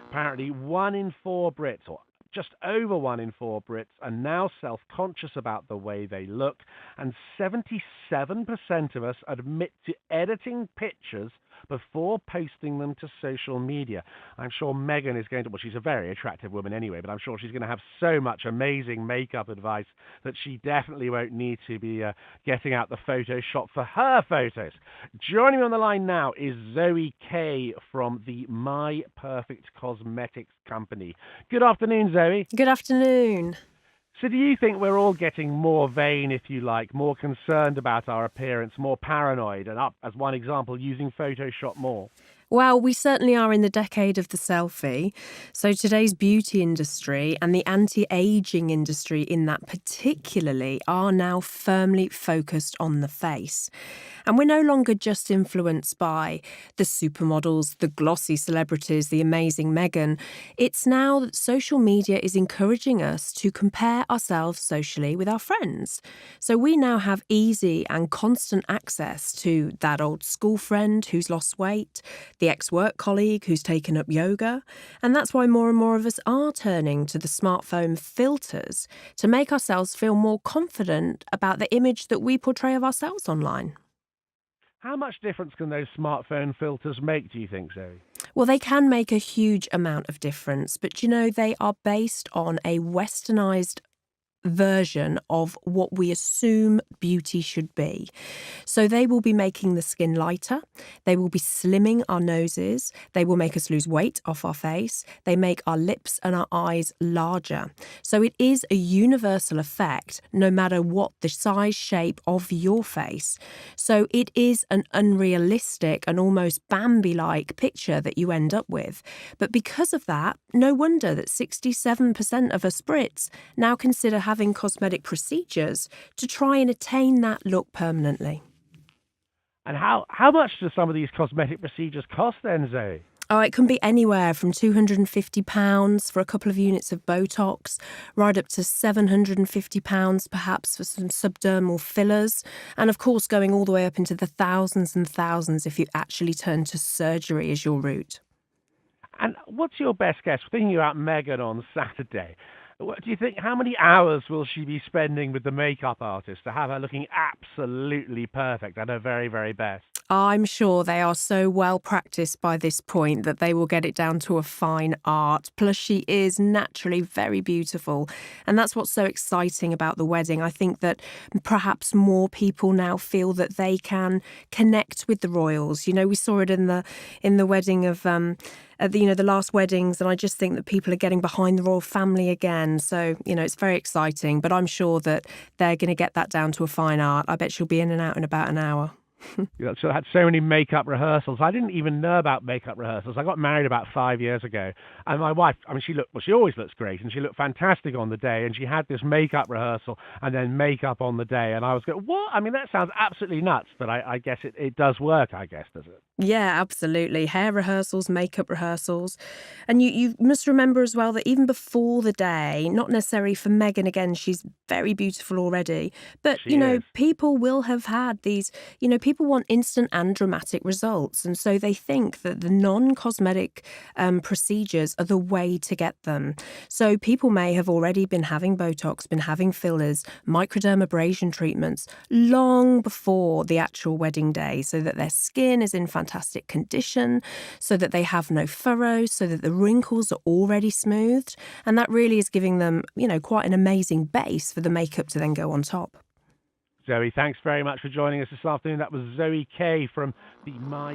Apparently, 1 in 4 Brits, or just over 1 in 4 Brits, are now self-conscious about the way they look, and 77% of us admit to editing pictures before posting them to social media. I'm sure Megan is going to, well, she's a very attractive woman anyway, but I'm sure she's going to have so much amazing makeup advice that she definitely won't need to be getting out the Photoshop for her photos. Joining me on the line now is Zoe Kay from the My Perfect Cosmetics company. Good afternoon, Zoe. Good afternoon. So do you think we're all getting more vain, if you like, more concerned about our appearance, more paranoid, and as one example, using Photoshop more? Well, we certainly are in the decade of the selfie. So today's beauty industry and the anti-aging industry in that particularly are now firmly focused on the face. And we're no longer just influenced by the supermodels, the glossy celebrities, the amazing Meghan. It's now that social media is encouraging us to compare ourselves socially with our friends. So we now have easy and constant access to that old school friend who's lost weight, the ex-work colleague who's taken up yoga. And that's why more and more of us are turning to the smartphone filters to make ourselves feel more confident about the image that we portray of ourselves online. How much difference can those smartphone filters make, do you think, Zoe? Well, they can make a huge amount of difference, but they are based on a westernized version of what we assume beauty should be. So they will be making the skin lighter, they will be slimming our noses, they will make us lose weight off our face, they make our lips and our eyes larger. So it is a universal effect no matter what the size, shape of your face. So it is an unrealistic and almost Bambi-like picture that you end up with. But because of that, no wonder that 67% of us Brits now consider having cosmetic procedures to try and attain that look permanently. And how much do some of these cosmetic procedures cost then, Zoe? Oh, it can be anywhere from £250 for a couple of units of Botox, right up to £750 perhaps for some subdermal fillers, and of course going all the way up into the thousands and thousands if you actually turn to surgery as your route. And what's your best guess? Thinking about Megan on Saturday, what do you think? How many hours will she be spending with the makeup artist to have her looking absolutely perfect at her very, very best? I'm sure they are so well practiced by this point that they will get it down to a fine art. Plus, she is naturally very beautiful. And that's what's so exciting about the wedding. I think that perhaps more people now feel that they can connect with the royals. We saw it in the wedding of the last weddings, and I just think that people are getting behind the royal family again. So, it's very exciting, but I'm sure that they're going to get that down to a fine art. I bet she'll be in and out in about an hour. So I had so many makeup rehearsals. I didn't even know about makeup rehearsals. I got married about 5 years ago, and my wife, she always looks great, and she looked fantastic on the day, and she had this makeup rehearsal and then makeup on the day, and I was going, what? That sounds absolutely nuts, but I guess it does work, I guess, does it? Yeah, absolutely. Hair rehearsals, makeup rehearsals. And you must remember as well that even before the day, not necessarily for Meghan, again, she's very beautiful already, but, people will have had these, people want instant and dramatic results. And so they think that the non-cosmetic procedures are the way to get them. So people may have already been having Botox, been having fillers, microdermabrasion treatments long before the actual wedding day so that their skin is in fantastic condition, so that they have no furrows, so that the wrinkles are already smoothed. And that really is giving them, quite an amazing base for the makeup to then go on top. Zoe, thanks very much for joining us this afternoon. That was Zoe Kay from the My...